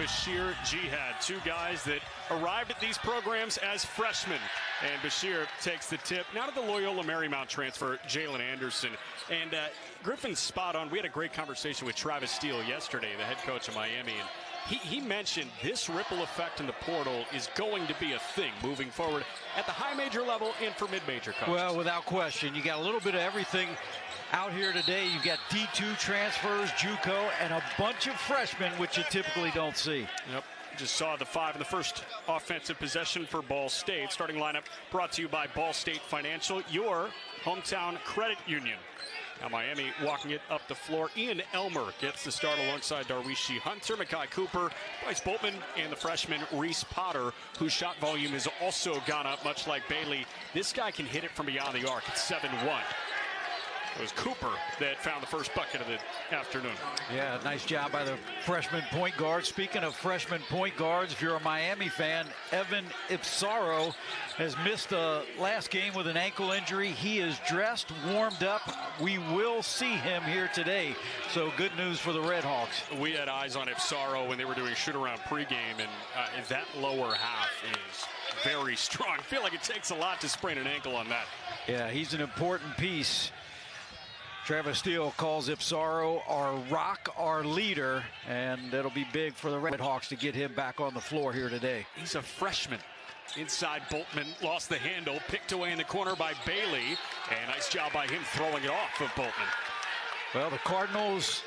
Bashir Jihad, two guys that arrived at these programs as freshmen. And Bashir takes the tip. Now to the Loyola Marymount transfer, Jalen Anderson. And Griffin's spot on. We had a great conversation with Travis Steele yesterday, the head coach of Miami. And he mentioned this ripple effect in the portal is going to be a thing moving forward at the high major level and for mid-major coaches. Well, without question. You got a little bit of everything out here today. You've got D2 transfers, JUCO, and a bunch of freshmen, which you typically don't see. Yep. Just saw the 5 in the first offensive possession for Ball State. Starting lineup brought to you by Ball State Financial, your hometown credit union. Now Miami walking it up the floor. Ian Elmer gets the start alongside Darwishi Hunter, Makai Cooper, Bryce Boltman, and the freshman Reese Potter, whose shot volume has also gone up, much like Bailey. This guy can hit it from beyond the arc. It's 7-1. It was Cooper that found the first bucket of the afternoon. Yeah, nice job by the freshman point guard. Speaking of freshman point guards, if you're a Miami fan, Evan Ipsaro has missed the last game with an ankle injury. He is dressed, warmed up. We will see him here today. So good news for the Red Hawks. We had eyes on Ipsaro when they were doing shoot-around pregame, and that lower half is very strong. I feel like it takes a lot to sprain an ankle on that. Yeah, he's an important piece. Travis Steele calls Ipsaro our rock, our leader, and it'll be big for the Red Hawks to get him back on the floor here today. He's a freshman. Inside, Boltman lost the handle, picked away in the corner by Bailey, and nice job by him throwing it off of Boltman. Well, the Cardinals,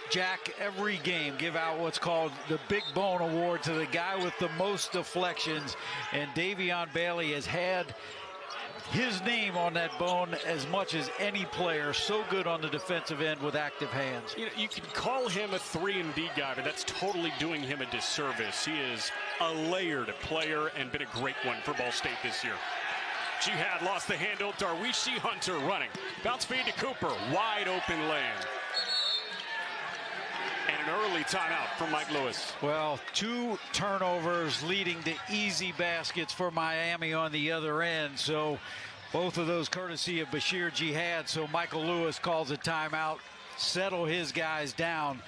Jack, every game give out what's called the Big Bone Award to the guy with the most deflections, and Davion Bailey has had his name on that bone as much as any player. So good on the defensive end with active hands. You know, you can call him a 3-and-D guy, but that's totally doing him a disservice. He is a layered player and been a great one for Ball State this year. Jihad lost the handle. Darwishi Hunter running. Bounce feed to Cooper. Wide open lane. And an early timeout from Mike Lewis. Well, 2 turnovers leading to easy baskets for Miami on the other end. So both of those courtesy of Bashir Jihad. So Michael Lewis calls a timeout, settle his guys down.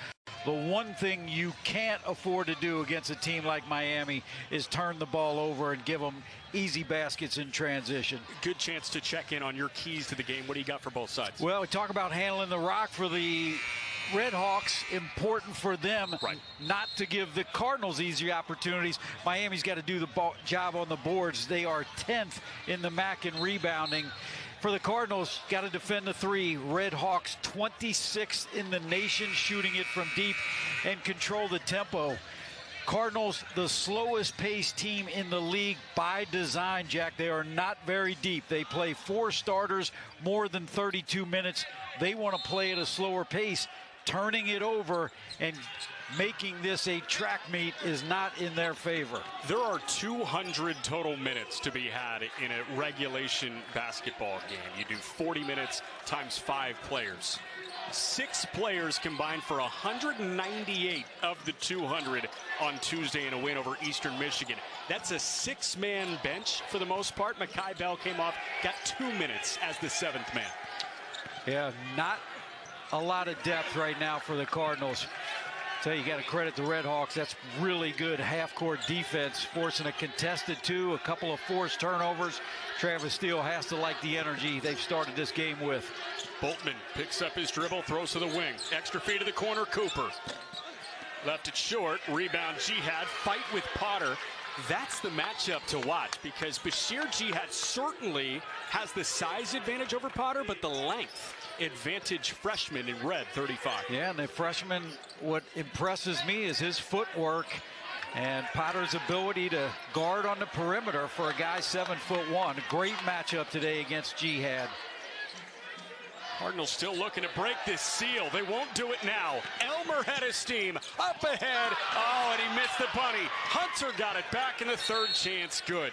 The one thing you can't afford to do against a team like Miami is turn the ball over and give them easy baskets in transition. Good chance to check in on your keys to the game. What do you got for both sides? Well, we talk about handling the rock for the Red Hawks. Important for them not to give the Cardinals easy opportunities. Miami's got to do the job on the boards. They are 10th in the MAC in rebounding. For the Cardinals, got to defend the 3. Red Hawks 26th in the nation shooting it from deep and control the tempo. Cardinals, the slowest paced team in the league by design, Jack. They are not very deep. They play 4 starters, more than 32 minutes. They want to play at a slower pace. Turning it over and making this a track meet is not in their favor. There are 200 total minutes to be had in a regulation basketball game. You do 40 minutes times 5 players. 6 players combined for 198 of the 200 on Tuesday in a win over Eastern Michigan. That's a 6-man bench for the most part. Makai Bell came off, got 2 minutes as the 7th man. Yeah, not a lot of depth right now for the Cardinals. So you got to credit the Red Hawks. That's really good half-court defense, forcing a contested 2, a couple of forced turnovers. Travis Steele has to like the energy they've started this game with. Boltman picks up his dribble, throws to the wing. Extra feed to the corner, Cooper. Left it short, rebound Jihad, fight with Potter. That's the matchup to watch because Bashir Jihad certainly has the size advantage over Potter, but the length advantage freshman in red, 35. Yeah, and the freshman, what impresses me is his footwork and Potter's ability to guard on the perimeter for a guy 7'1". A great matchup today against Jihad. Cardinals still looking to break this seal. They won't do it now. Elmer had his steam. Up ahead. Oh, and he missed the bunny. Hunter got it back in the 3rd chance. Good.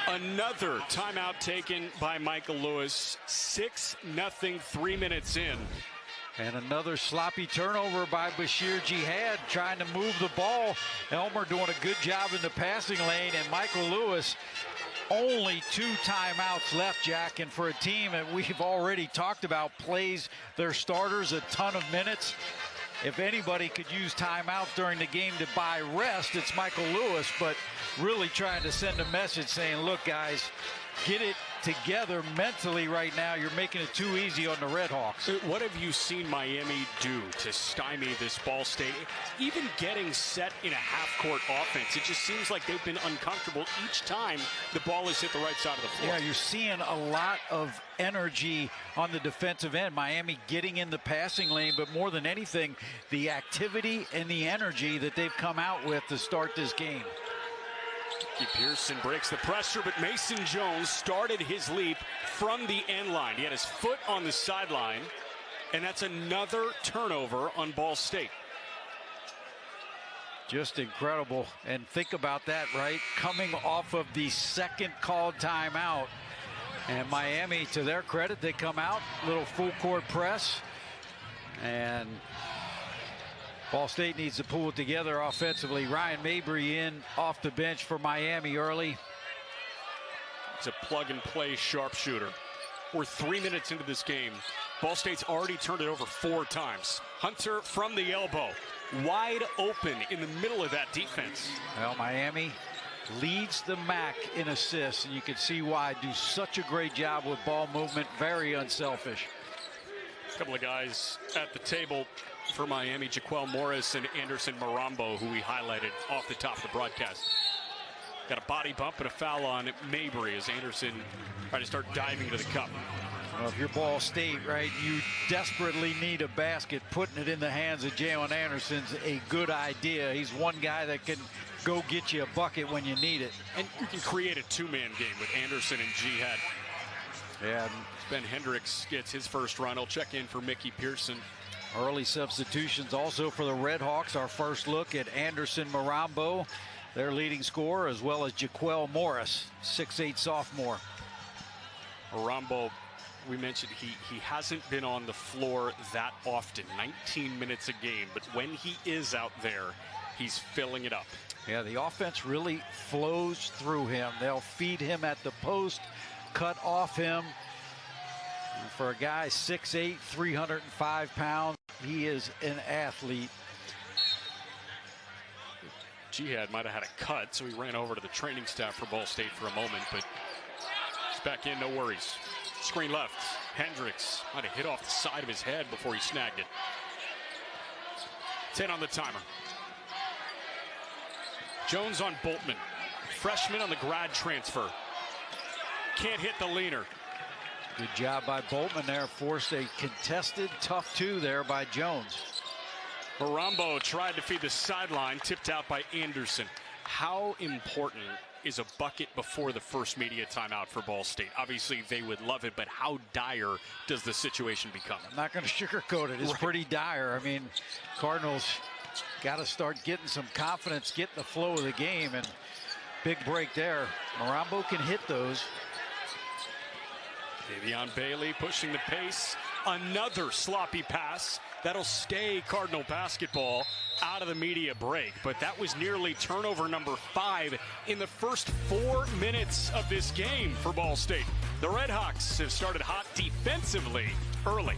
Another timeout taken by Michael Lewis. 6-0, 3 minutes in. And another sloppy turnover by Bashir Jihad trying to move the ball. Elmer doing a good job in the passing lane, and Michael Lewis only 2 timeouts left, Jack. And for a team that we've already talked about plays their starters a ton of minutes, if anybody could use timeout during the game to buy rest, it's Michael Lewis, but really trying to send a message saying, look, guys, get it together mentally right now. You're making it too easy on the Redhawks. What have you seen Miami do to stymie this Ball State? Even getting set in a half-court offense, it just seems like they've been uncomfortable each time the ball has hit the right side of the floor. Yeah, you're seeing a lot of energy on the defensive end. Miami getting in the passing lane, but more than anything, the activity and the energy that they've come out with to start this game. Pearson breaks the pressure, but Mason Jones started his leap from the end line. He had his foot on the sideline, and that's another turnover on Ball State. Just incredible. And think about that, right? Coming off of the second called timeout. And Miami, to their credit, they come out, little full court press. And Ball State needs to pull it together offensively. Ryan Mabry in off the bench for Miami early. It's a plug-and-play sharpshooter. We're 3 minutes into this game. Ball State's already turned it over 4 times. Hunter from the elbow, wide open in the middle of that defense. Well, Miami leads the MAC in assists, and you can see why. Do such a great job with ball movement, very unselfish. A couple of guys at the table for Miami, Jaquel Morris and Anderson Marambo, who we highlighted off the top of the broadcast. Got a body bump and a foul on Mabry as Anderson tried to start diving to the cup. Well, if you're Ball State, right, you desperately need a basket. Putting it in the hands of Jalen Anderson's a good idea. He's one guy that can go get you a bucket when you need it. And you can create a two-man game with Anderson and Jihad. Yeah. Ben Hendricks gets his first run. He'll check in for Mickey Pearson. Early substitutions also for the Redhawks. Our first look at Anderson Marambo, their leading scorer, as well as Jaquel Morris, 6'8" sophomore. Marambo, we mentioned he hasn't been on the floor that often, 19 minutes a game, but when he is out there, he's filling it up. Yeah, the offense really flows through him. They'll feed him at the post, cut off him. And for a guy 6'8", 305 pounds, he is an athlete. Jihad might have had a cut, so he ran over to the training staff for Ball State for a moment, but he's back in, no worries. Screen left. Hendricks might have hit off the side of his head before he snagged it. 10 on the timer. Jones on Boltman. Freshman on the grad transfer. Can't hit the leaner. Good job by Boltman there. Forced a contested tough 2 there by Jones. Marambo tried to feed the sideline, tipped out by Anderson. How important is a bucket before the first media timeout for Ball State? Obviously, they would love it, but how dire does the situation become? I'm not going to sugarcoat it. It's pretty dire. I mean, Cardinals got to start getting some confidence, getting the flow of the game, and big break there. Marambo can hit those. Davion Bailey pushing the pace. Another sloppy pass. That'll stay Cardinal basketball out of the media break. But that was nearly turnover number 5 in the first 4 minutes of this game for Ball State. The Redhawks have started hot defensively early.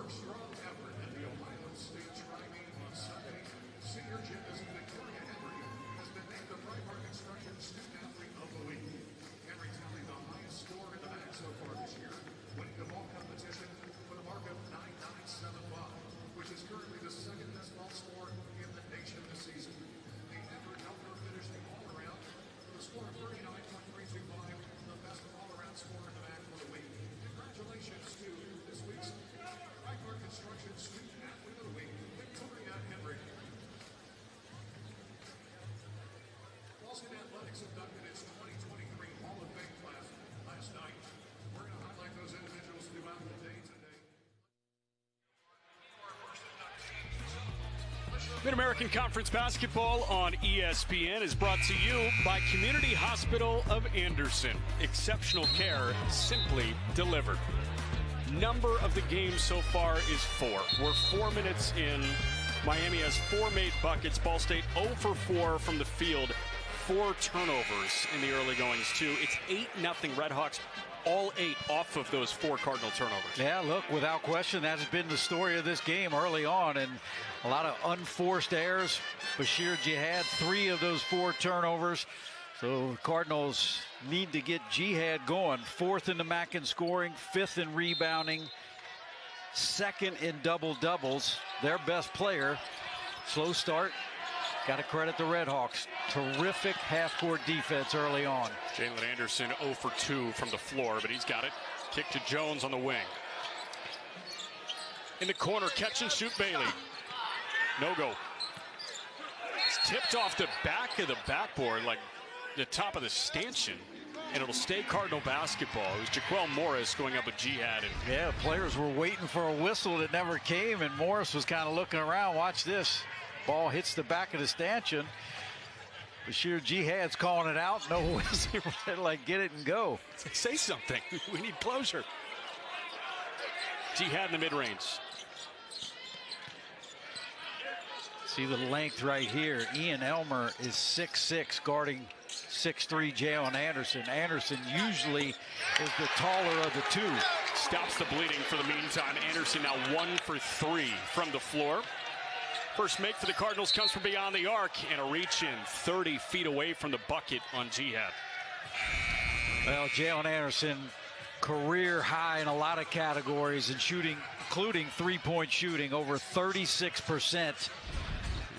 Strong effort at the Ohio State Tri-Meet on Sunday. Senior gymnast Victoria Henry has been named the Breitbart Construction Student Athlete of the Week. Henry tallied the highest score in the MAC so far this year, winning the ball competition with a mark of 9.975, which is currently the second best ball score in the nation this season. The effort helped her finish the all-around with a score of 39.325 Mid-American Conference Basketball on ESPN is brought to you by Community Hospital of Anderson. Exceptional care simply delivered. Number of the game so far is 4. We're 4 minutes in. Miami has 4 made buckets. Ball State 0 for 4 from the field. 4 turnovers in the early goings, too. It's 8-0 Redhawks. All 8 off of those 4 Cardinal turnovers. Yeah, look, without question, that's been the story of this game early on, and a lot of unforced errors. Bashir Jihad, 3 of those 4 turnovers. So the Cardinals need to get Jihad going. 4th in the MAC in scoring, 5th in rebounding, 2nd in double-doubles. Their best player. Slow start. Got to credit the Redhawks. Terrific half-court defense early on. Jalen Anderson 0 for 2 from the floor, but he's got it. Kick to Jones on the wing. In the corner, catch and shoot Bailey. No go. It's tipped off the back of the backboard, like the top of the stanchion, and it'll stay Cardinal basketball. It was Jaquel Morris going up with Jihad. And yeah, players were waiting for a whistle that never came, and Morris was kind of looking around. Watch this. Ball hits the back of the stanchion. Bashir Jihad's calling it out. No whistle. Like, get it and go. Say something. We need closure. Jihad in the mid-range. See the length right here. Ian Elmer is 6'6", guarding 6'3" Jalen Anderson. Anderson usually is the taller of the 2. Stops the bleeding for the meantime. Anderson now 1 for 3 from the floor. First make for the Cardinals comes from beyond the arc, and a reach in 30 feet away from the bucket on Jihad. Well, Jalen Anderson, career high in a lot of categories and shooting, including three-point shooting, over 36%.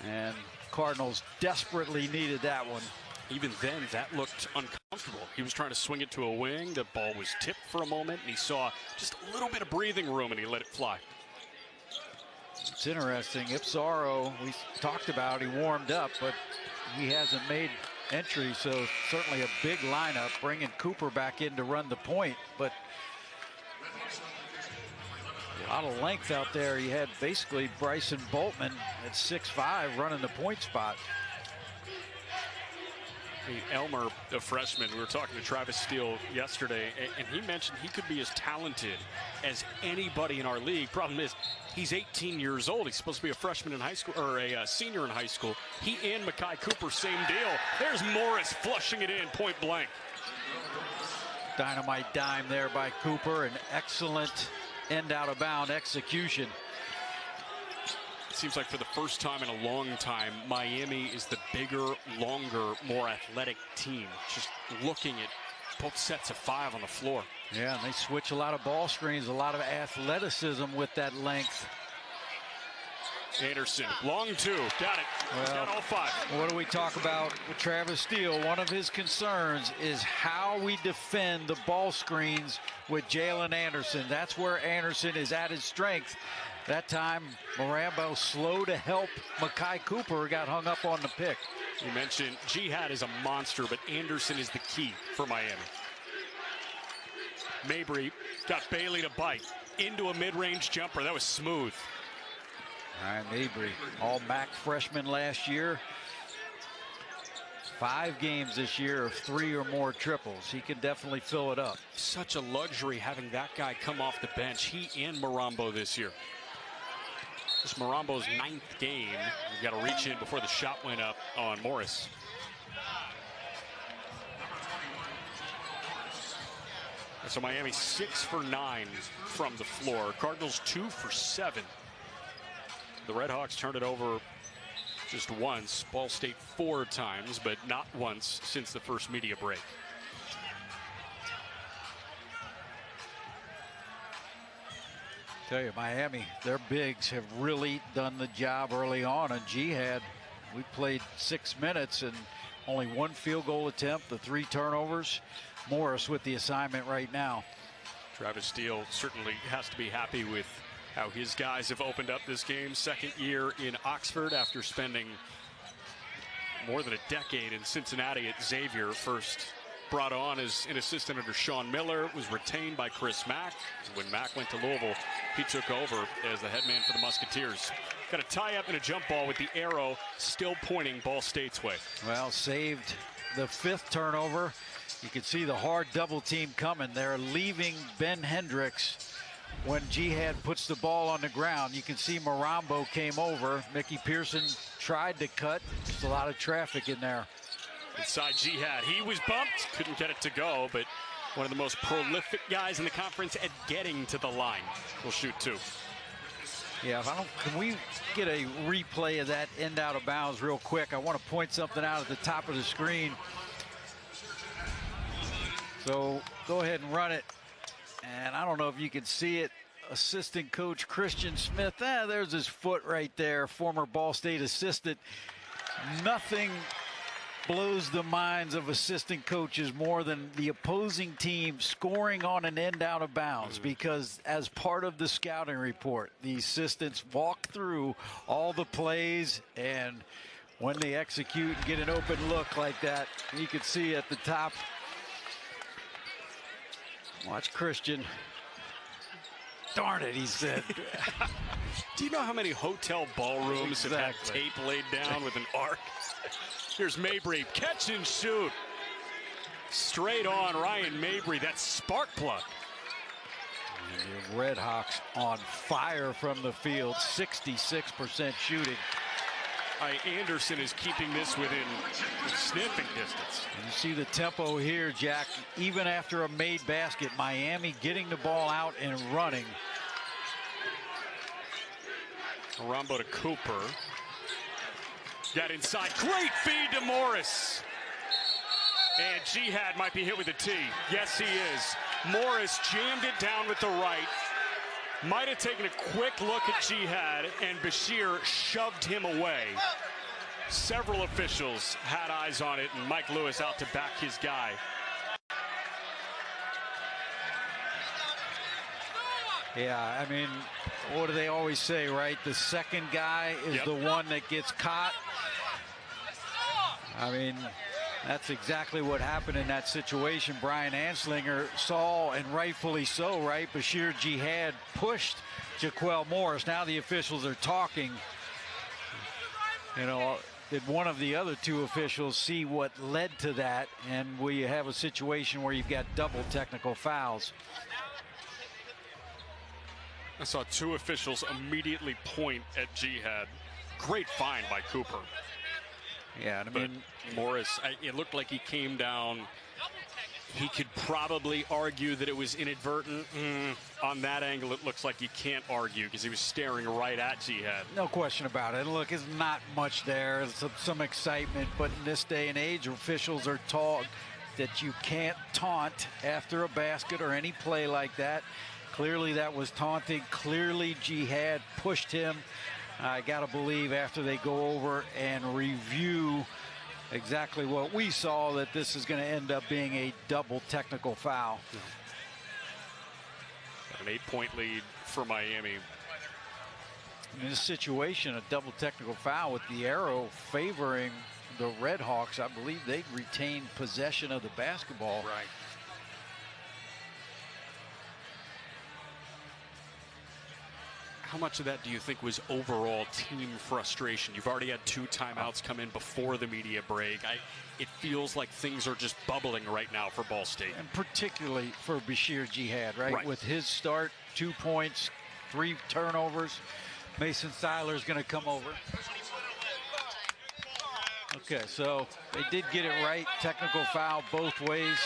And Cardinals desperately needed that one. Even then, that looked uncomfortable. He was trying to swing it to a wing. The ball was tipped for a moment, and he saw just a little bit of breathing room, and he let it fly. It's interesting. Ipsaro, we talked about, he warmed up, but he hasn't made entry, so certainly a big lineup, bringing Cooper back in to run the point, but a lot of length out there. You had basically Bryson Boltman at 6'5", running the point spot. Elmer, a freshman, we were talking to Travis Steele yesterday, and he mentioned he could be as talented as anybody in our league. Problem is, he's 18 years old. He's supposed to be a freshman in high school, or a senior in high school. He and Makai Cooper, same deal. There's Morris flushing it in, point blank. Dynamite dime there by Cooper, an excellent end out of bound execution. Seems like for the first time in a long time, Miami is the bigger, longer, more athletic team. Just looking at both sets of 5 on the floor. Yeah, and they switch a lot of ball screens, a lot of athleticism with that length. Anderson, long 2, got it. Well, got all 5. What do we talk about with Travis Steele? One of his concerns is how we defend the ball screens with Jalen Anderson. That's where Anderson is at his strength. That time, Marambo slow to help Makai Cooper, got hung up on the pick. You mentioned Jihad is a monster, but Anderson is the key for Miami. Mabry got Bailey to bite into a mid-range jumper. That was smooth. Ryan Mabry, all MAC freshman last year. 5 games this year of 3 or more triples. He can definitely fill it up. Such a luxury having that guy come off the bench. He and Marambo this year. This is Marambo's 9th game. We've got to reach in before the shot went up on Morris. So Miami 6 for 9 from the floor. Cardinals 2 for 7. The Redhawks turned it over just once. Ball State 4 times, but not once since the first media break. Tell you, Miami, their bigs have really done the job early on. And Jihad, we played 6 minutes and only 1 field goal attempt, the 3 turnovers. Morris with the assignment right now. Travis Steele certainly has to be happy with how his guys have opened up this game. 2nd year in Oxford after spending more than a decade in Cincinnati at Xavier. First brought on as an assistant under Sean Miller, was retained by Chris Mack. When Mack went to Louisville, he took over as the head man for the Musketeers. Got a tie-up and a jump ball with the arrow still pointing Ball State's way. Well, saved the 5th turnover. You can see the hard double team coming. They're leaving Ben Hendricks when Jihad puts the ball on the ground. You can see Marambo came over. Mickey Pearson tried to cut. There's a lot of traffic in there. Inside Jihad, he was bumped, couldn't get it to go, but one of the most prolific guys in the conference at getting to the line. Will shoot 2. Yeah, can we get a replay of that end out of bounds real quick? I want to point something out at the top of the screen. So go ahead and run it. And I don't know if you can see it. Assistant coach Christian Smith. There's his foot right there. Former Ball State assistant. Nothing blows the minds of assistant coaches more than the opposing team scoring on an end out of bounds, because as part of the scouting report, the assistants walk through all the plays, and when they execute and get an open look like that, you can see at the top. Watch Christian. Darn it, he said. Do you know how many hotel ballrooms have had tape laid down with an arc? Here's Mabry, catch and shoot. Straight on Ryan Mabry, that's spark plug. And the Red Hawks on fire from the field, 66% shooting. Anderson is keeping this within sniffing distance. And you see the tempo here, Jack. Even after a made basket, Miami getting the ball out and running. Marambo to Cooper. Got inside, great feed to Morris. And Jihad might be hit with a T. Yes, he is. Morris jammed it down with the right. Might have taken a quick look at Jihad, and Bashir shoved him away. Several officials had eyes on it, and Mike Lewis out to back his guy. Yeah, I mean, what do they always say, right? The second guy is the one that gets caught. I mean, that's exactly what happened in that situation. Brian Anslinger saw, and rightfully so, right? Bashir Jihad pushed Jaquel Morris. Now the officials are talking. You know, did one of the other 2 officials see what led to that? And we have a situation where you've got double technical fouls. I saw 2 officials immediately point at Jihad. Great find by Cooper. Yeah, I mean, Morris, it looked like he came down. He could probably argue that it was inadvertent. On that angle, it looks like you can't argue because he was staring right at Jihad. No question about it. Look, it's not much there. Some excitement, but in this day and age, officials are taught that you can't taunt after a basket or any play like that. Clearly, that was taunting. Clearly, Jihad pushed him. I got to believe after they go over and review exactly what we saw, that this is going to end up being a double technical foul. An 8-point lead for Miami. In this situation, a double technical foul with the arrow favoring the Red Hawks. I believe they retained possession of the basketball. Right. How much of that do you think was overall team frustration? You've already had 2 timeouts come in before the media break. It feels like things are just bubbling right now for Ball State. And particularly for Bashir Jihad, right? With his start, 2 points, 3 turnovers. Mason Seiler's going to come over. Okay, so they did get it right. Technical foul both ways.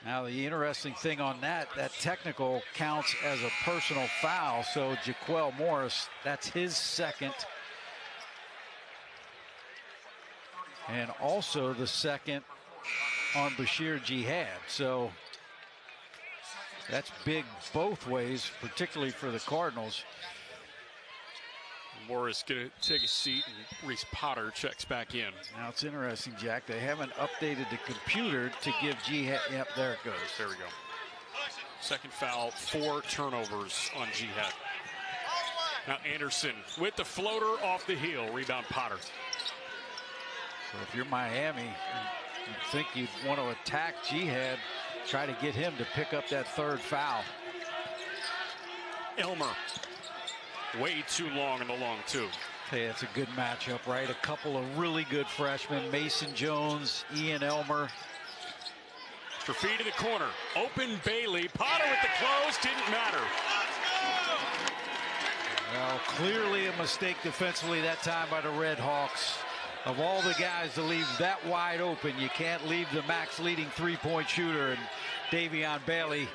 Now, the interesting thing on that technical counts as a personal foul. So Jaquel Morris, that's his second. And also the second on Bashir Jihad. So that's big both ways, particularly for the Cardinals. Morris going to take a seat, and Reese Potter checks back in. Now it's interesting, Jack. They haven't updated the computer to give Jihad. Yep, there it goes. There we go. Second foul, 4 turnovers on Jihad. Now Anderson with the floater off the heel. Rebound Potter. So if you're Miami, you'd think you'd want to attack Jihad, try to get him to pick up that third foul. Elmer, way too long in the long two. Hey, it's a good matchup, right? A couple of really good freshmen, Mason Jones, Ian Elmer. For feed to the corner, open Bailey. Potter with the close, didn't matter. Well, clearly a mistake defensively that time by the Red Hawks. Of all the guys to leave that wide open, you can't leave the max leading three-point shooter, and Davion Bailey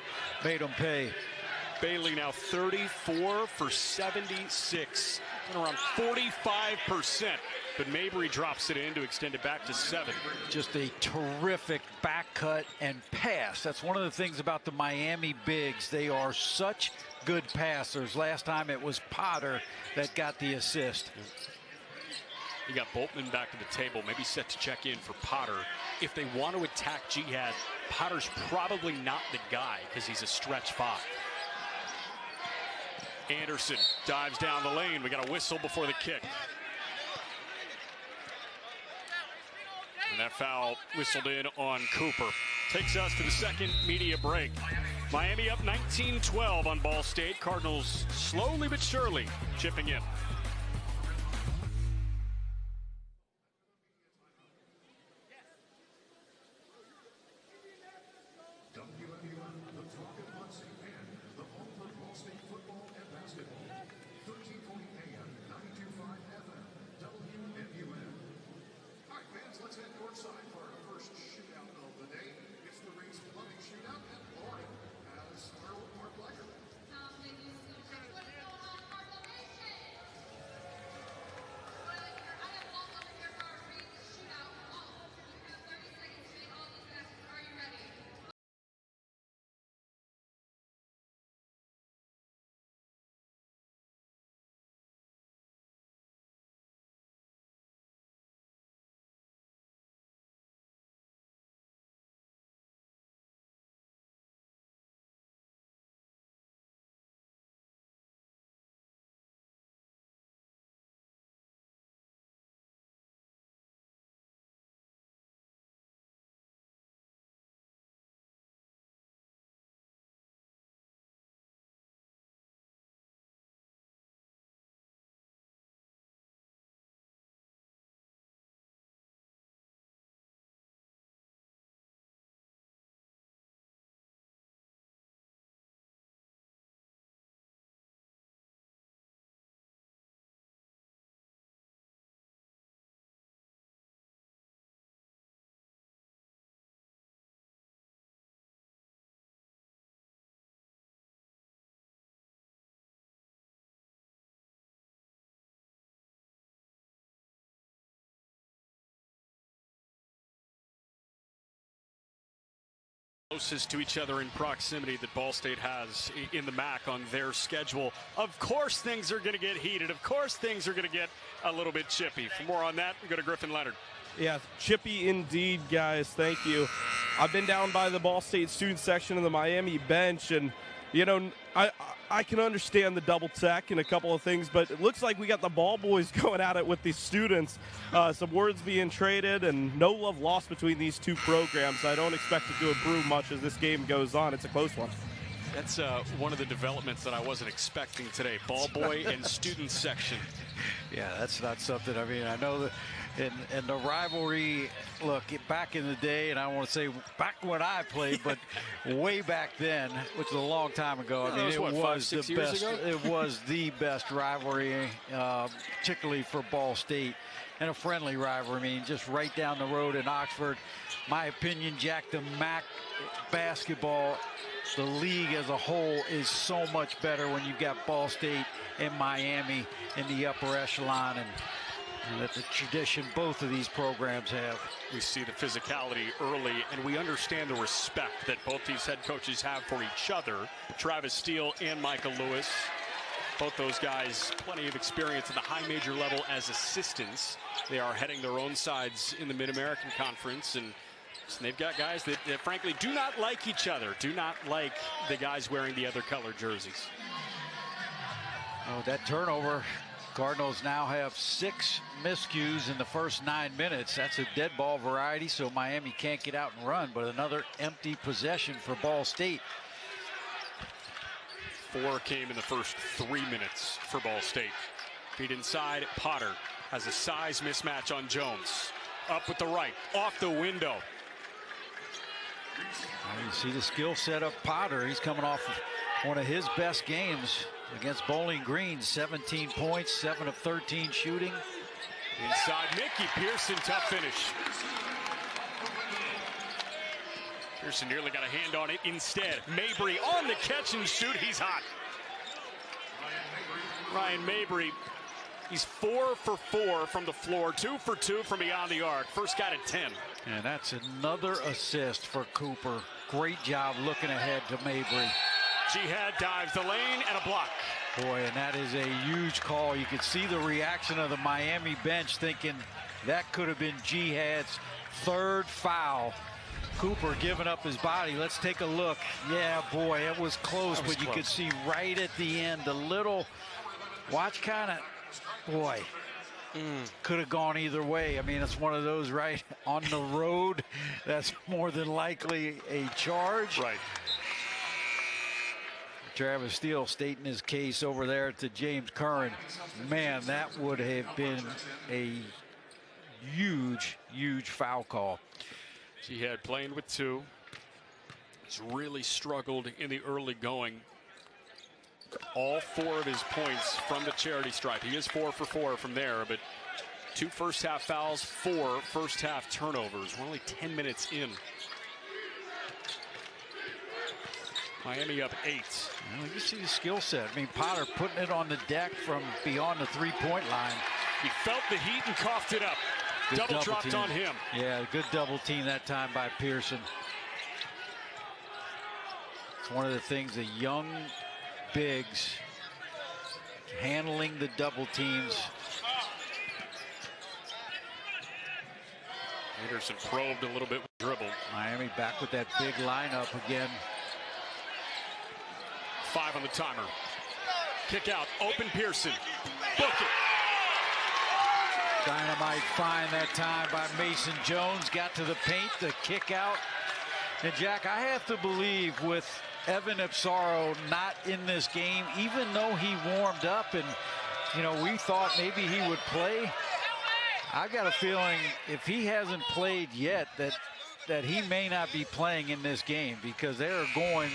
made him pay. Bailey now 34 for 76, and around 45%. But Mabry drops it in to extend it back to 7. Just a terrific back cut and pass. That's one of the things about the Miami bigs. They are such good passers. Last time it was Potter that got the assist. You got Boltman back to the table, maybe set to check in for Potter. If they want to attack Jihad, Potter's probably not the guy because he's a stretch 5. Anderson dives down the lane. We got a whistle before the kick. And that foul whistled in on Cooper. Takes us to the second media break. Miami up 19-12 on Ball State. Cardinals slowly but surely chipping in. Closest to each other in proximity that Ball State has in the MAC on their schedule. Of course things are going to get heated. Of course things are going to get a little bit chippy. For more on that, we go to Griffin Leonard. Yeah, chippy indeed, guys. Thank you. I've been down by the Ball State student section of the Miami bench, and, you know, I can understand the double tech and a couple of things, but it looks like we got the ball boys going at it with these students. Some words being traded and no love lost between these two programs. I don't expect it to improve much as this game goes on. It's a close one. That's one of the developments that I wasn't expecting today. Ball boy and student section. Yeah, that's not something. I mean, I know that in the rivalry, look, back in the day, and I don't want to say back when I played, but way back then, which is a long time ago. I mean, it was the best. It was the best rivalry, particularly for Ball State, and a friendly rivalry. I mean, just right down the road in Oxford. My opinion, Jack, the MAC basketball, the league as a whole is so much better when you've got Ball State and Miami in the upper echelon, and that's a tradition both of these programs have. We see the physicality early, and we understand the respect that both these head coaches have for each other. Travis Steele and Michael Lewis, both those guys, plenty of experience at the high major level as assistants. They are heading their own sides in the Mid-American Conference, and they've got guys that frankly do not like each other, do not like the guys wearing the other color jerseys. Oh, that turnover Cardinals now have 6 miscues in the first 9 minutes. That's a dead ball variety, so Miami can't get out and run, but another empty possession for Ball State. 4 came in the first 3 minutes for Ball State. Feed inside, Potter has a size mismatch on Jones. Up with the right, off the window. Well, you see the skill set of Potter. He's coming off of one of his best games against Bowling Green. 17 points, 7 of 13 shooting. Inside Mickey Pearson, tough finish. Pearson nearly got a hand on it. Instead, Mabry on the catch and shoot. He's hot. Ryan Mabry, he's 4 for 4 from the floor, 2 for 2 from beyond the arc. First got at 10. And that's another assist for Cooper. Great job looking ahead to Mabry. Jihad dives the lane and a block. Boy, and that is a huge call. You could see the reaction of the Miami bench thinking that could have been Jihad's 3rd foul. Cooper giving up his body. Let's take a look. Yeah, boy, it was close, but you could see right at the end a little watch kind of, boy, could have gone either way. I mean, it's one of those right on the road. That's more than likely a charge. Right. Travis Steele stating his case over there to James Curran. Man, that would have been a huge, huge foul call. Jihad playing with 2. He's really struggled in the early going. All 4 of his points from the charity stripe. He is 4 for 4 from there, but 2 first half fouls, 4 first half turnovers. We're only 10 minutes in. Miami up 8. Well, you see the skill set. I mean, Potter putting it on the deck from beyond the 3-point line. He felt the heat and coughed it up. Double dropped team on him. Yeah, good double team that time by Pearson. It's one of the things the young bigs handling the double teams. Anderson probed a little bit with dribble. Miami back with that big lineup again. 5 on the timer. Kick out, open Pearson. Book it. Dynamite find that time by Mason Jones. Got to the paint, the kick out. And Jack, I have to believe with Evan Ipsaro not in this game, even though he warmed up and, you know, we thought maybe he would play. I've got a feeling if he hasn't played yet that he may not be playing in this game, because they're going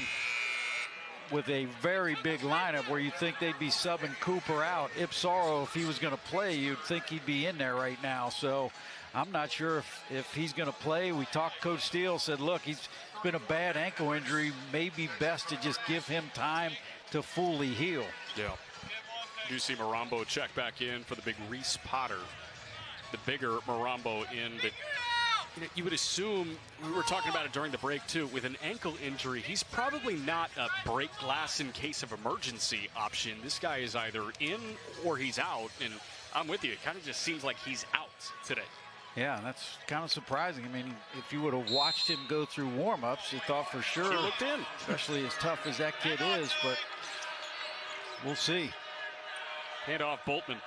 with a very big lineup where you think they'd be subbing Cooper out. Ipsaro, if he was going to play, you'd think he'd be in there right now. So I'm not sure if he's going to play. We talked, Coach Steele said, look, he's been a bad ankle injury. Maybe best to just give him time to fully heal. Yeah. You see Marambo check back in for the big Reese Potter. The bigger Marambo in, but you would assume, we were talking about it during the break too, with an ankle injury, he's probably not a break glass in case of emergency option. This guy is either in or he's out, and I'm with you. It kind of just seems like he's out today. Yeah, that's kind of surprising. I mean, if you would have watched him go through warm-ups, you thought for sure. He looked in. Especially as tough as that kid is, but we'll see. Hand off Boltman.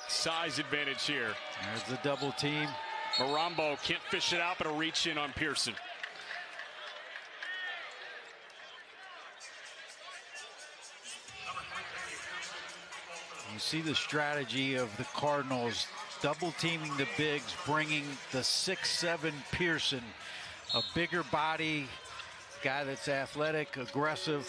Size advantage here. There's the double team. Marambo can't fish it out, but a reach in on Pearson. You see the strategy of the Cardinals, double teaming the bigs, bringing the 6'7" Pearson, a bigger body, guy that's athletic, aggressive.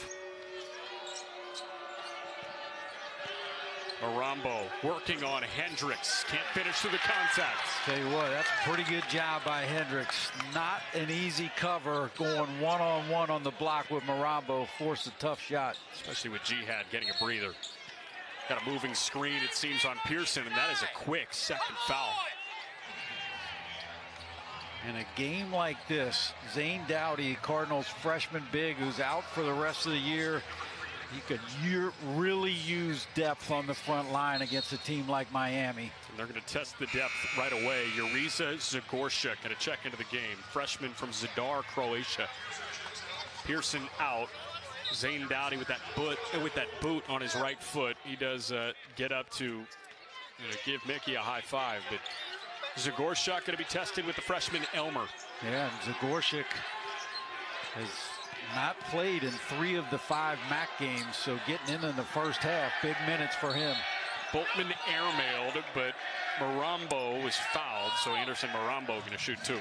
Marambo working on Hendricks. Can't finish through the contact. Tell you what, that's a pretty good job by Hendricks. Not an easy cover, going one-on-one on the block with Marambo. Forced a tough shot. Especially with Jihad getting a breather. Got a moving screen, it seems, on Pearson, and that is a quick second foul. In a game like this, Zane Dowdy, Cardinals freshman big, who's out for the rest of the year, he could really use depth on the front line against a team like Miami. And they're going to test the depth right away. Juriza Zagorchuk going to check into the game. Freshman from Zadar, Croatia. Pearson out. Zane Dowdy with that boot on his right foot. He does get up to give Mickey a high five, but Zagorczak going to be tested with the freshman Elmer. Yeah, and Zagorczak has not played in 3 of the 5 MAC games, so getting in the first half, big minutes for him. Boltman airmailed, but Marambo was fouled, so Anderson Marambo going to shoot 2.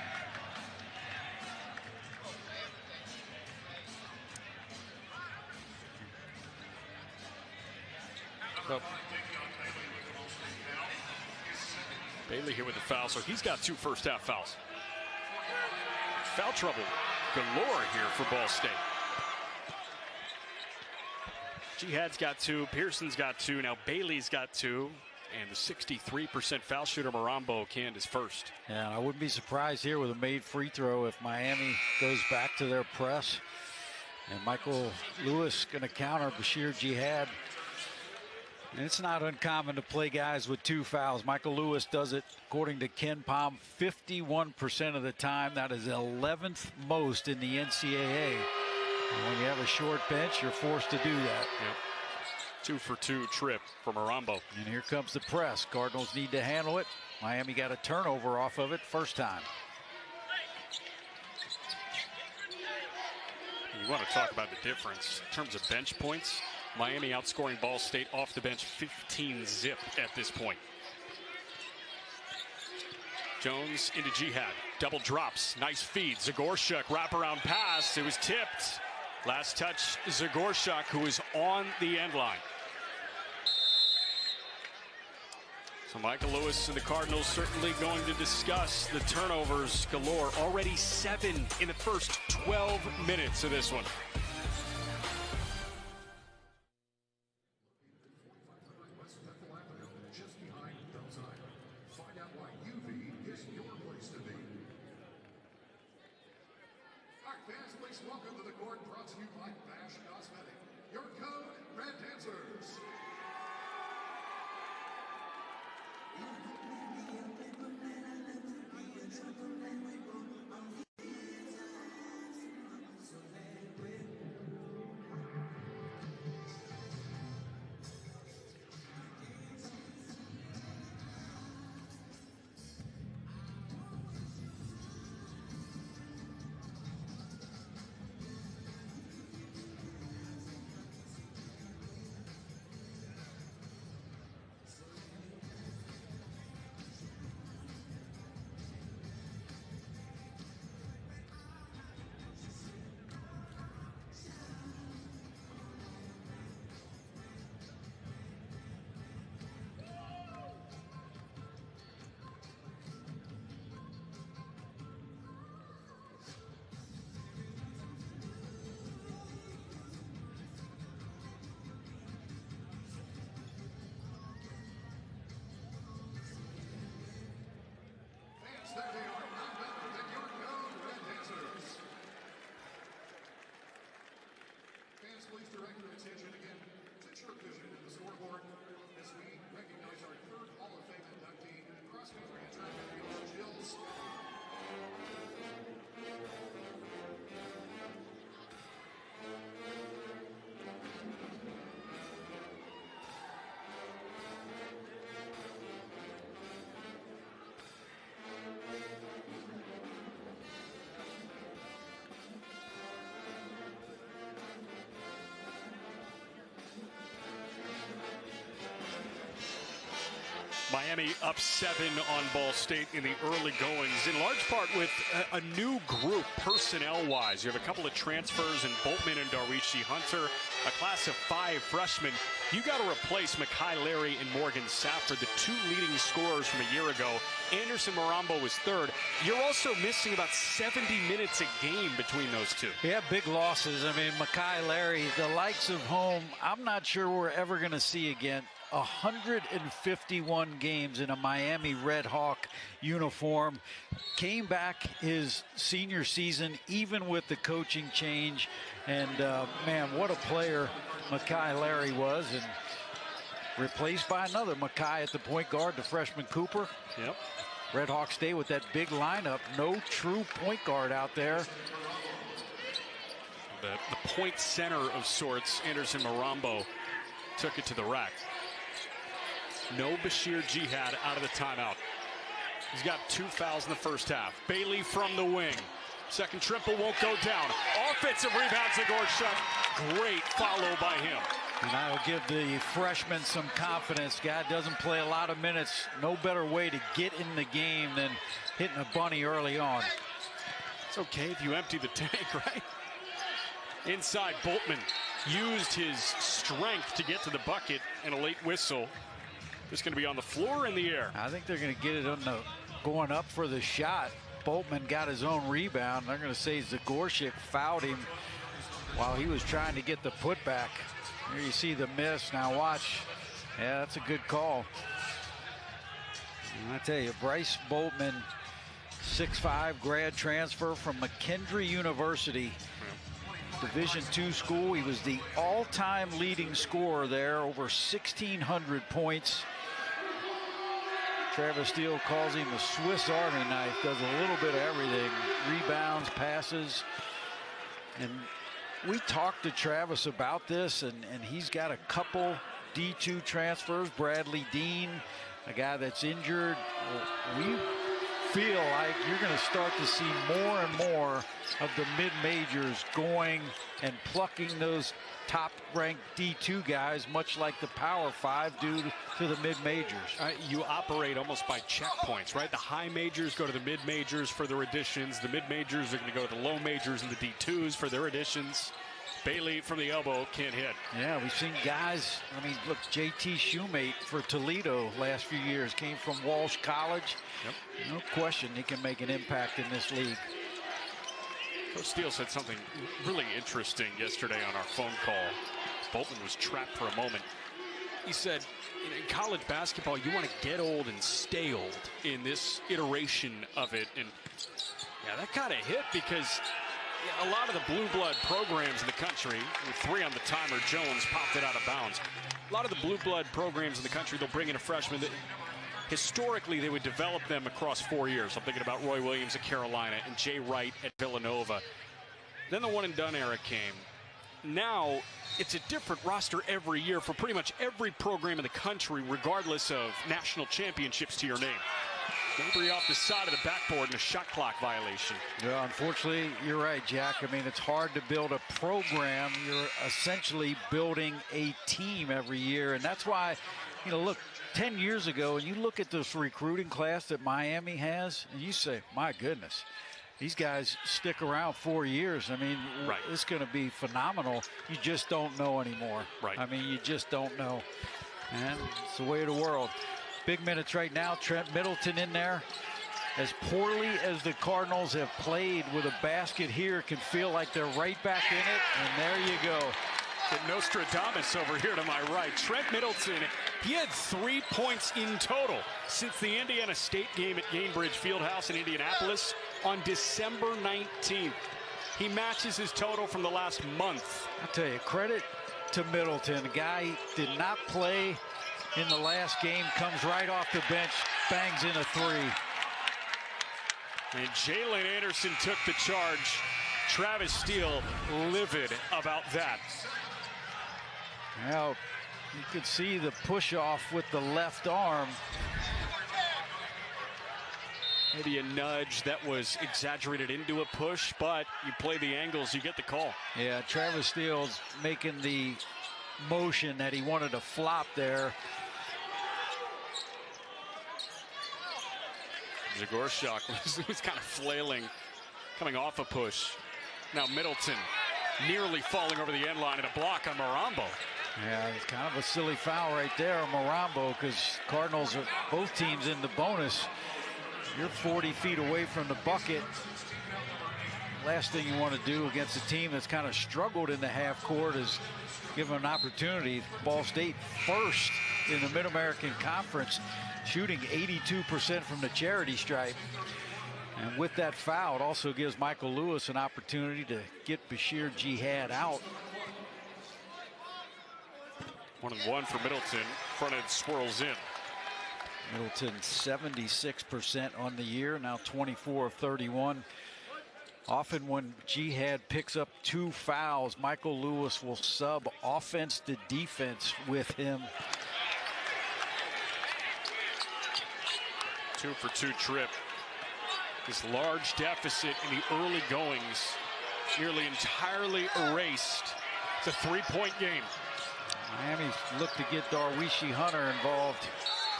Oh. Bailey here with the foul, so he's got 2 first-half fouls. Foul trouble galore here for Ball State. Jihad's got 2, Pearson's got 2, now Bailey's got 2, and the 63% foul shooter Marambo canned his first. Yeah, I wouldn't be surprised here with a made free throw if Miami goes back to their press. And Michael Lewis going to counter Bashir Jihad. And it's not uncommon to play guys with 2 fouls. Michael Lewis does it, according to Ken Pom, 51% of the time. That is 11th most in the NCAA. And when you have a short bench, you're forced to do that. Yep. 2 for 2 trip for Marambo. And here comes the press. Cardinals need to handle it. Miami got a turnover off of it first time. You want to talk about the difference in terms of bench points. Miami outscoring Ball State off the bench 15-zip at this point. Jones into Jihad. Double drops. Nice feed. Zagorczak wraparound pass. It was tipped. Last touch, Zagorczak, who is on the end line. So Michael Lewis and the Cardinals certainly going to discuss the turnovers galore. Already 7 in the first 12 minutes of this one. Welcome to the court, brought to you by Bash Cosmetic. Your code, Red Dancers. There they are, none better than your code, Red Dancers. Fans, please direct your attention again to Church Vision in the scoreboard as we recognize our 3rd Hall of Fame inductee, cross-country and track and field Jills. Miami up 7 on Ball State in the early goings, in large part with a new group personnel-wise. You have a couple of transfers in Boltman and Darwishi Hunter, a class of 5 freshmen. You got to replace Makai Larry and Morgan Safford, the 2 leading scorers from a year ago. Anderson Marambo was 3rd. You're also missing about 70 minutes a game between those 2. Yeah, big losses. I mean, Makai Larry, the likes of whom I'm not sure we're ever going to see again. 151 games in a Miami Red Hawk uniform. Came back his senior season, even with the coaching change. And, man, what a player Makai Larry was. And replaced by another Makai at the point guard, the freshman Cooper. Yep. Red Hawks stay with that big lineup. No true point guard out there. the point center of sorts, Anderson Marambo, took it to the rack. No Bashir Jihad out of the timeout. He's got 2 fouls in the first half. Bailey from the wing. Second triple won't go down. Offensive rebound, Zagorchuk. Great follow by him. And that'll give the freshman some confidence. Guy doesn't play a lot of minutes. No better way to get in the game than hitting a bunny early on. It's okay if you empty the tank, right? Inside, Boltman used his strength to get to the bucket, and a late whistle. It's going to be on the floor or in the air. I think they're going to get it on the going up for the shot. Boltman got his own rebound. They're going to say Zagorchuk fouled him while he was trying to get the putback. Here you see the miss. Now watch. Yeah, that's a good call. And I tell you, Bryce Boltman, 6'5", grad transfer from McKendree University. Division II school. He was the all-time leading scorer there, over 1,600 points. Travis Steele calls him the Swiss Army knife, does a little bit of everything. Rebounds, passes. And we talked to Travis about this, and he's got a couple D2 transfers. Bradley Dean, a guy that's injured. We feel like you're going to start to see more and more of the mid-majors going and plucking those top-ranked D2 guys, much like the Power 5 do to the mid-majors. You operate almost by checkpoints, right? The high majors go to the mid-majors for their additions. The mid-majors are going to go to the low majors and the D2s for their additions. Bailey from the elbow can't hit. Yeah, we've seen guys. I mean, look, JT Shoemate for Toledo last few years came from Walsh College. Yep. No question he can make an impact in this league. Coach Steele said something really interesting yesterday on our phone call. Boltman was trapped for a moment. He said, in college basketball, you want to get old and stay old in this iteration of it. And yeah, that kind of hit because a lot of the blue blood programs in the country, with 3 on the timer, Jones popped it out of bounds. A lot of the blue blood programs in the country, they'll bring in a freshman that historically they would develop them across 4 years. I'm thinking about Roy Williams at Carolina and Jay Wright at Villanova. Then the one and done era came. Now it's a different roster every year for pretty much every program in the country, regardless of national championships to your name. Mabry off the side of the backboard and a shot clock violation. Yeah, unfortunately, you're right, Jack. I mean, it's hard to build a program. You're essentially building a team every year. And that's why, you know, look, 10 years ago, and you look at this recruiting class that Miami has, and you say, my goodness, these guys stick around 4 years. I mean, right. It's going to be phenomenal. You just don't know anymore. Right. I mean, you just don't know. And it's the way of the world. Big minutes right now. Trent Middleton in there. As poorly as the Cardinals have played with a basket here, can feel like they're right back in it. And there you go. And Nostradamus over here to my right. Trent Middleton, he had 3 points in total since the Indiana State game at Gainbridge Fieldhouse in Indianapolis on December 19th. He matches his total from the last month. I'll tell you, credit to Middleton. The guy did not play in the last game, comes right off the bench, bangs in a 3. And Jalen Anderson took the charge. Travis Steele livid about that. Well, you could see the push off with the left arm. Maybe a nudge that was exaggerated into a push, but you play the angles, you get the call. Yeah, Travis Steele's making the motion that he wanted to flop there. Zagorchuk was kind of flailing, coming off a push. Now Middleton nearly falling over the end line and a block on Marambo. Yeah, it's kind of a silly foul right there on Marambo because Cardinals are both teams in the bonus. You're 40 feet away from the bucket. Last thing you want to do against a team that's kind of struggled in the half court is give them an opportunity. Ball State first in the Mid-American Conference, shooting 82% from the charity stripe. And with that foul, it also gives Michael Lewis an opportunity to get Bashir Jihad out. 1-and-1 for Middleton. Front end swirls in. Middleton 76% on the year, now 24 of 31. Often when Jihad picks up 2 fouls, Michael Lewis will sub offense to defense with him. 2 for 2 trip. This large deficit in the early goings nearly entirely erased. It's a 3-point game. Miami's looked to get Darwishi Hunter involved.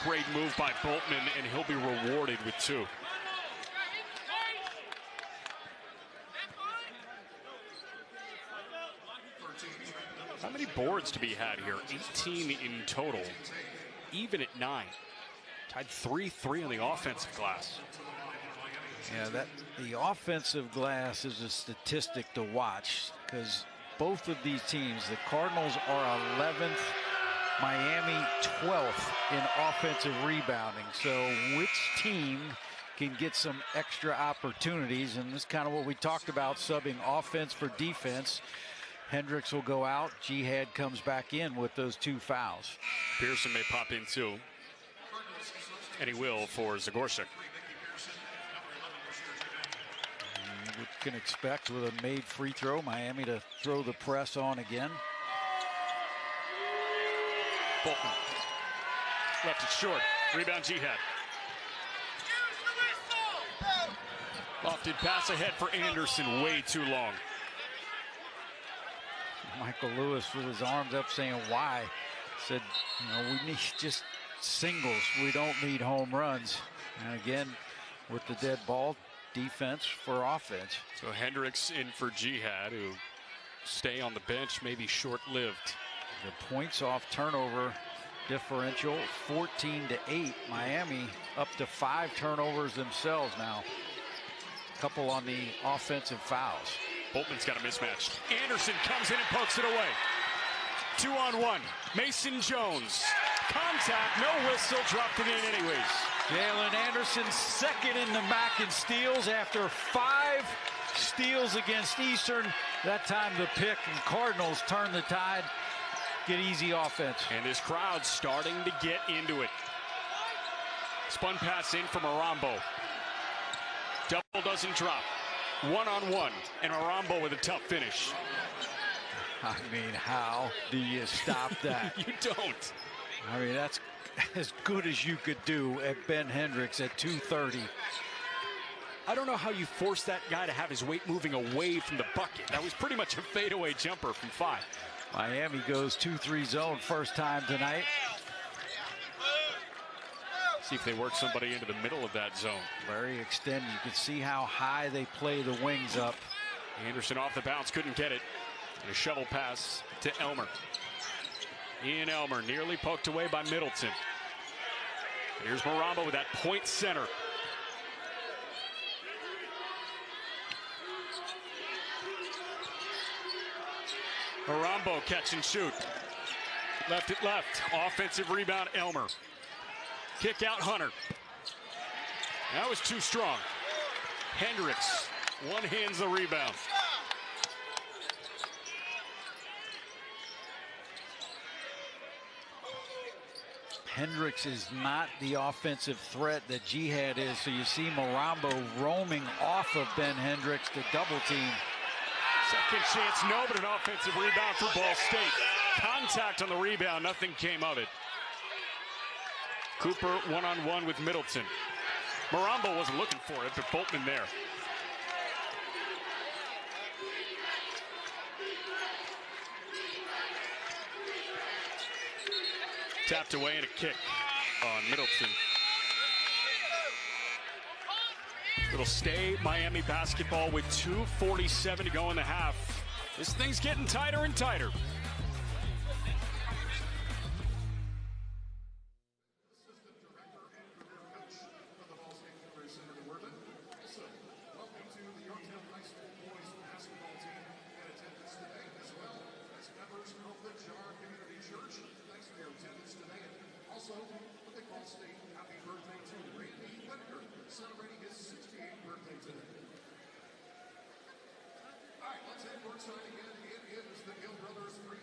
Great move by Boltman, and he'll be rewarded with 2. How many boards to be had here? 18 in total, even at 9. Tied 3-3 on the offensive glass. Yeah, the offensive glass is a statistic to watch because both of these teams, the Cardinals are 11th, Miami 12th in offensive rebounding. So which team can get some extra opportunities? And this is kind of what we talked about, subbing offense for defense. Hendricks will go out. Jihad comes back in with those 2 fouls. Pearson may pop in too. And he will for Zagorczyk. We can expect with a made free throw, Miami to throw the press on again. Bolton left it short. Rebound Jihad. Lofted pass ahead for Anderson, way too long. Michael Lewis with his arms up saying why. Said, you know, we need just singles. We don't need home runs. And again, with the dead ball, defense for offense. So Hendricks in for Jihad, who stay on the bench, maybe short-lived. The points off turnover differential 14-8. Miami up to 5 turnovers themselves now. A couple on the offensive fouls. Boltman's got a mismatch. Anderson comes in and pokes it away. 2-on-1. Mason Jones. Contact, no whistle, dropped it in anyways. Jalen Anderson second in the MAC in steals after 5 steals against Eastern. That time the pick, and Cardinals turn the tide, get easy offense. And this crowd starting to get into it. Spun pass in from Arambo. Double doesn't drop. 1-on-1, and Arambo with a tough finish. I mean, how do you stop that? You don't. I mean, that's as good as you could do at Ben Hendricks at 230. I don't know how you force that guy to have his weight moving away from the bucket. That was pretty much a fadeaway jumper from 5. Miami goes 2-3 zone first time tonight. See if they work somebody into the middle of that zone. Very extended. You can see how high they play the wings up. Anderson off the bounce, couldn't get it. And a shovel pass to Elmer. Ian Elmer nearly poked away by Middleton. Here's Marambo with that point center. Marambo catch and shoot. Left it left. Offensive rebound, Elmer. Kick out Hunter. That was too strong. Hendricks one-hands the rebound. Hendricks is not the offensive threat that Jihad is, so you see Marambo roaming off of Ben Hendricks to double team. Second chance, no, but an offensive rebound for Ball State. Contact on the rebound, nothing came of it. Cooper one-on-one with Middleton. Marambo wasn't looking for it, but Boltman there. Tapped away and a kick on Middleton. It'll stay Miami basketball with 2:47 to go in the half. This thing's getting tighter and tighter. Also, what they call state happy birthday to Randy Whitaker, celebrating his 68th birthday today. All right, let's head courtside again. It is the Gill Brothers 3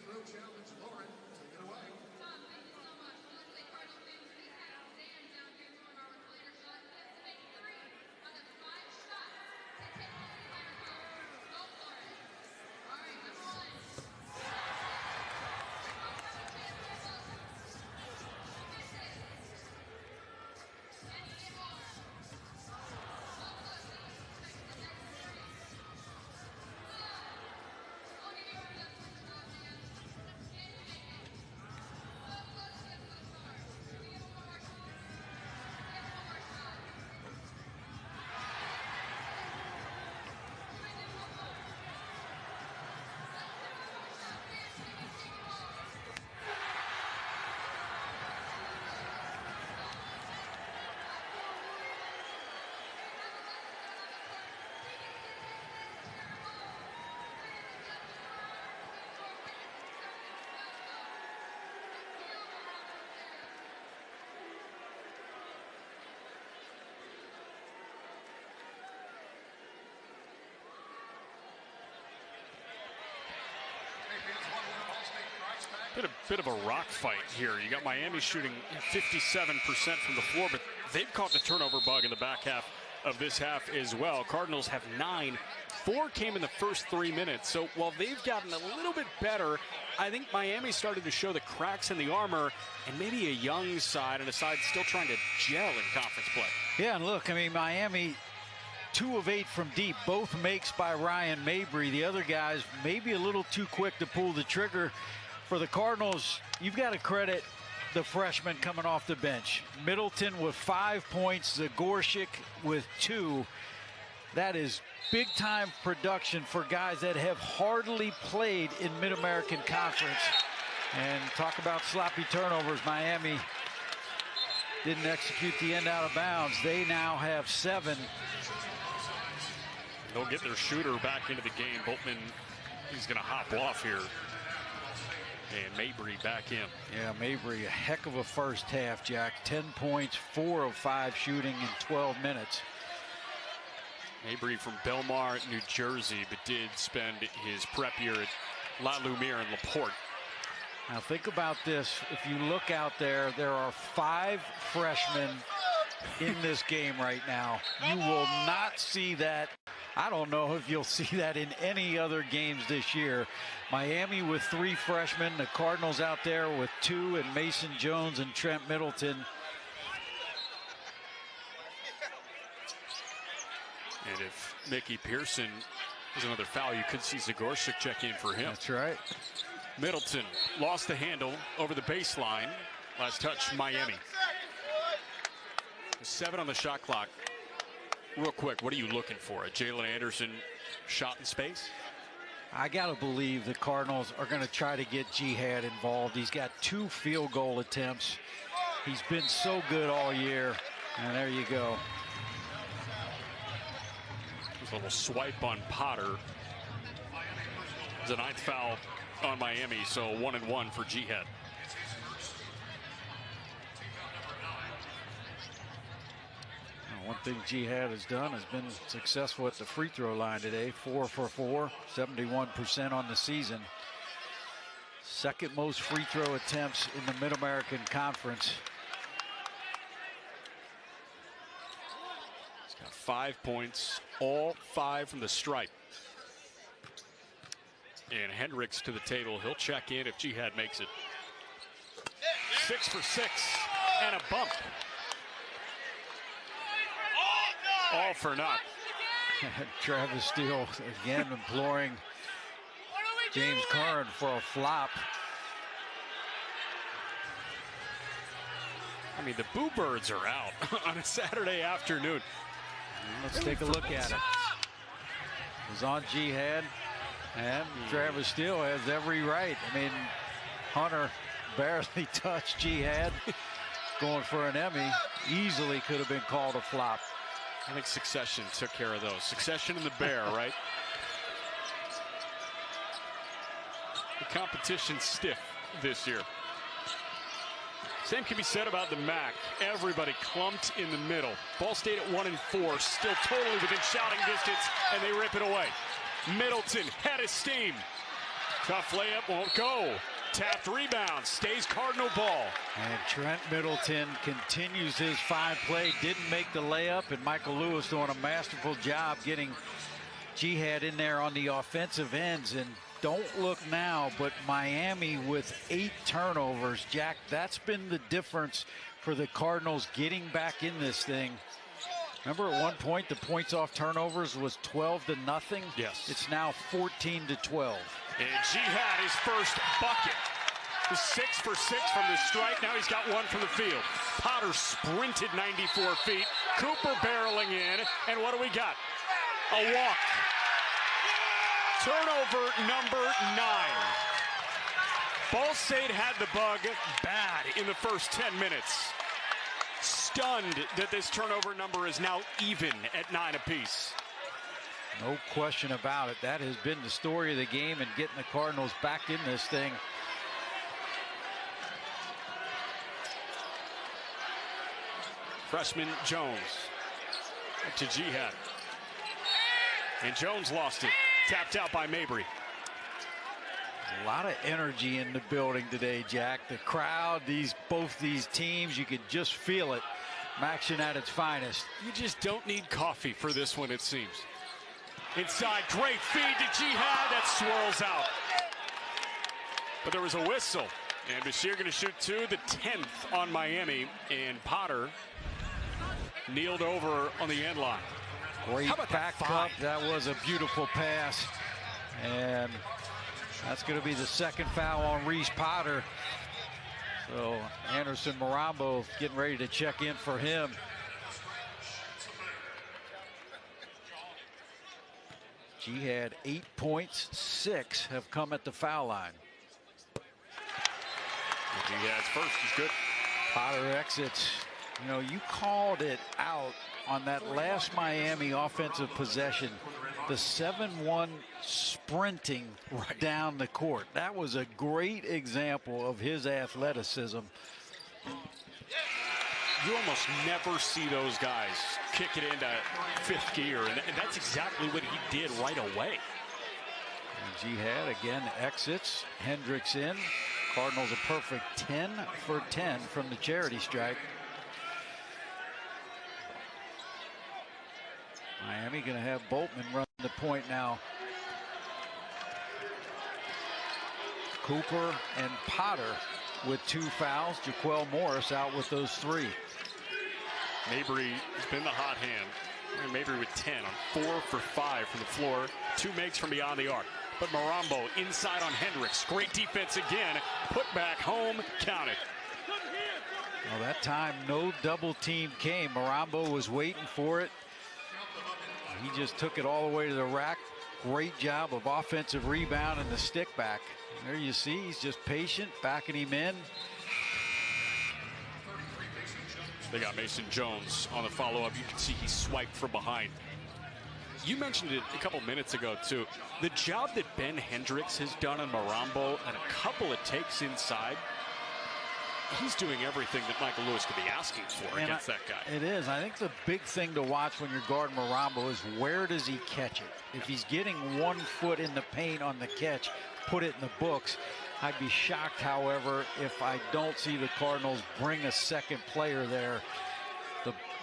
Been a bit of a rock fight here. You got Miami shooting 57% from the floor, but they've caught the turnover bug in the back half of this half as well. Cardinals have 9. 4 came in the first 3 minutes. So while they've gotten a little bit better, I think Miami started to show the cracks in the armor and maybe a young side and a side still trying to gel in conference play. Yeah, and look, I mean, Miami, 2 of 8 from deep, both makes by Ryan Mabry. The other guys maybe a little too quick to pull the trigger. For the Cardinals, you've got to credit the freshman coming off the bench. Middleton with 5 points, Zagorshic with 2. That is big-time production for guys that have hardly played in Mid-American Conference. And talk about sloppy turnovers. Miami didn't execute the end out of bounds. They now have 7. They'll get their shooter back into the game. Boltman, he's going to hop off here. And Mabry back in. Yeah, Mabry, a heck of a first half, Jack. 10 points, 4 of 5 shooting in 12 minutes. Mabry from Belmar, New Jersey, but did spend his prep year at La Lumiere and LaPorte. Now think about this. If you look out there, there are 5 freshmen in this game right now. You will not see that. I don't know if you'll see that in any other games this year. Miami with 3 freshmen, the Cardinals out there with 2, and Mason Jones and Trent Middleton. And if Mickey Pearson is another foul, you could see Zagorshic check in for him. That's right. Middleton lost the handle over the baseline. Last touch, Miami. 7 on the shot clock. Real quick, what are you looking for? A Jalen Anderson shot in space? I got to believe the Cardinals are going to try to get Jihad involved. He's got 2 field goal attempts. He's been so good all year. And there you go. There's a little swipe on Potter. It's a 9th foul on Miami, so 1-1 for Jihad. One thing Jihad has done has been successful at the free throw line today. 4 for 4, 71% on the season. 2nd most free throw attempts in the Mid-American Conference. He's got 5 points, all 5 from the stripe. And Hendricks to the table. He'll check in if Jihad makes it. 6 for 6 and a bump. All for naught. Travis Steele again imploring James Curran for a flop. I mean, the Boo Birds are out on a Saturday afternoon. Let's take a look at it. It was on Jihad, and Travis Steele has every right. I mean, Hunter barely touched Jihad. Going for an Emmy. Easily could have been called a flop. I think Succession took care of those. Succession and the Bear, right? The competition's stiff this year. Same can be said about the MAC. Everybody clumped in the middle. Ball State at 1-4, still totally within shouting distance, and they rip it away. Middleton, head of steam. Tough layup, won't go. Tapped rebound, stays Cardinal ball. And Trent Middleton continues his fine play. Didn't make the layup, and Michael Lewis doing a masterful job getting Jihad in there on the offensive ends. And don't look now, but Miami with 8 turnovers. Jack, that's been the difference for the Cardinals getting back in this thing. Remember at one point the points off turnovers was 12-0. Yes. It's now 14-12. And Jihad, his first bucket. He's 6 for 6 from the strike. Now he's got 1 from the field. Potter sprinted 94 feet. Cooper barreling in. And what do we got? A walk. Turnover number 9. Ball State had the bug bad in the first 10 minutes. Stunned that this turnover number is now even at 9 apiece. No question about it. That has been the story of the game and getting the Cardinals back in this thing. Freshman Jones to Jihad. And Jones lost it. Tapped out by Mabry. A lot of energy in the building today, Jack. The crowd, both these teams, you could just feel it. Action at its finest. You just don't need coffee for this one, it seems. Inside, great feed to Jihad. That swirls out. But there was a whistle. And Bashir going to shoot two, the 10th on Miami. And Potter kneeled over on the end line. Great back cut. That was a beautiful pass. And that's going to be the second foul on Reese Potter. So Anderson Marambo getting ready to check in for him. Jihad 8 points, 6 have come at the foul line. Jihad's first is good. Potter exits. You know, you called it out on that last Miami offensive possession. The 7-1 sprinting down the court. That was a great example of his athleticism. You almost never see those guys kick it into fifth gear, and that's exactly what he did right away. And Jihad again exits. Hendricks in. Cardinals a perfect 10 for 10 from the charity stripe. Miami going to have Boltman run the point now. Cooper and Potter with 2 fouls. Jaquel Morris out with those 3. Mabry has been the hot hand. And Mabry with 10 on 4 for 5 from the floor. 2 makes from beyond the arc. But Marambo inside on Hendricks. Great defense again. Put back home. Counted. Well, that time no double team came. Marambo was waiting for it. He just took it all the way to the rack. Great job of offensive rebound and the stick back. There you see, he's just patient, backing him in. They got Mason Jones on the follow-up. You can see he swiped from behind. You mentioned it a couple minutes ago, too. The job that Ben Hendricks has done on Marambo and a couple of takes inside, he's doing everything that Michael Lewis could be asking for against that guy. It is. I think the big thing to watch when you're guarding Marambo is where does he catch it? If he's getting 1 foot in the paint on the catch, put it in the books. I'd be shocked, however, if I don't see the Cardinals bring a second player there.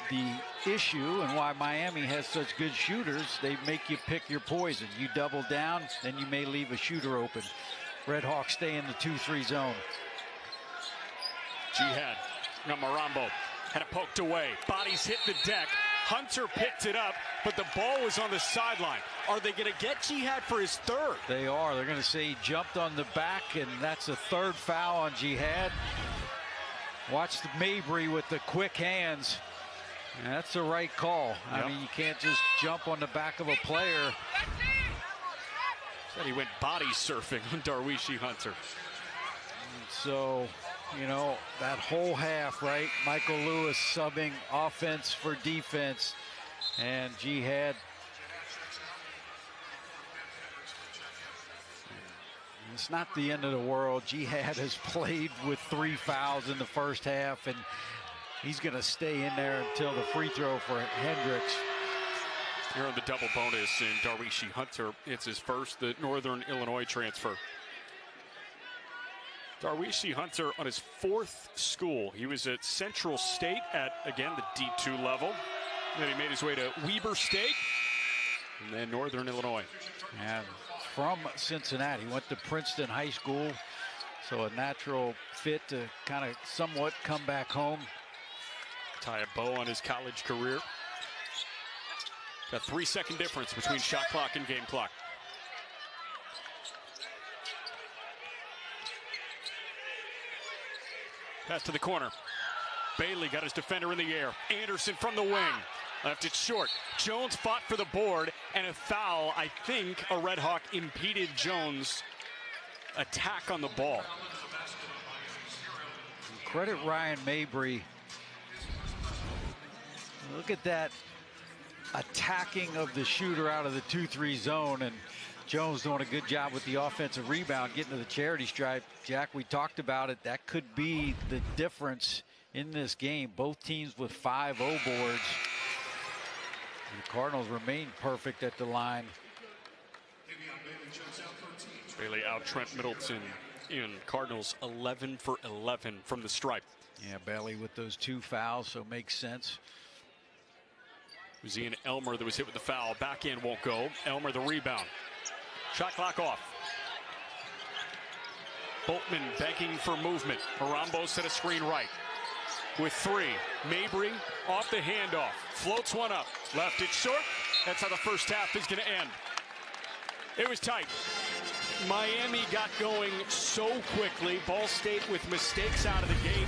The issue and why Miami has such good shooters, they make you pick your poison. You double down, then you may leave a shooter open. Red Hawks stay in the 2-3 zone. Jihad. Now Marambo had it poked away. Bodies hit the deck. Hunter picked it up, but the ball was on the sideline. Are they going to get Jihad for his 3rd? They are. They're going to say he jumped on the back, and that's a 3rd foul on Jihad. Watch the Mabry with the quick hands. And that's the right call. Yep. I mean, you can't just jump on the back of a player. Said he went body surfing on Darwishi Hunter. So, you know, that whole half, right? Michael Lewis subbing offense for defense. And Jihad. It's not the end of the world. Jihad has played with 3 fouls in the first half, and he's going to stay in there until the free throw for Hendricks. Here on the double bonus in Darwishi Hunter. It's his first, the Northern Illinois transfer. Darwishi Hunter on his 4th school. He was at Central State at, again, the D2 level. Then he made his way to Weber State and then Northern Illinois. And from Cincinnati, went to Princeton High School. So a natural fit to kind of somewhat come back home. Tie a bow on his college career. Got 3-second difference between shot clock and game clock. Pass to the corner. Bailey got his defender in the air. Anderson from the wing. Left it short. Jones fought for the board, and a foul. I think a Red Hawk impeded Jones' attack on the ball. Credit Ryan Mabry. Look at that attacking of the shooter out of the 2-3 zone, and Jones doing a good job with the offensive rebound, getting to the charity stripe. Jack, we talked about it. That could be the difference in this game. Both teams with 5 O boards. The Cardinals remain perfect at the line. Bailey out Trent Middleton in. Cardinals 11 for 11 from the stripe. Yeah, Bailey with those 2 fouls, so makes sense. It was Ian Elmer that was hit with the foul. Backhand won't go. Elmer the rebound. Shot clock off. Boltman begging for movement. Arambo set a screen right. With 3. Mabry off the handoff. Floats one up. Left it short. That's how the first half is going to end. It was tight. Miami got going so quickly. Ball State with mistakes out of the gate.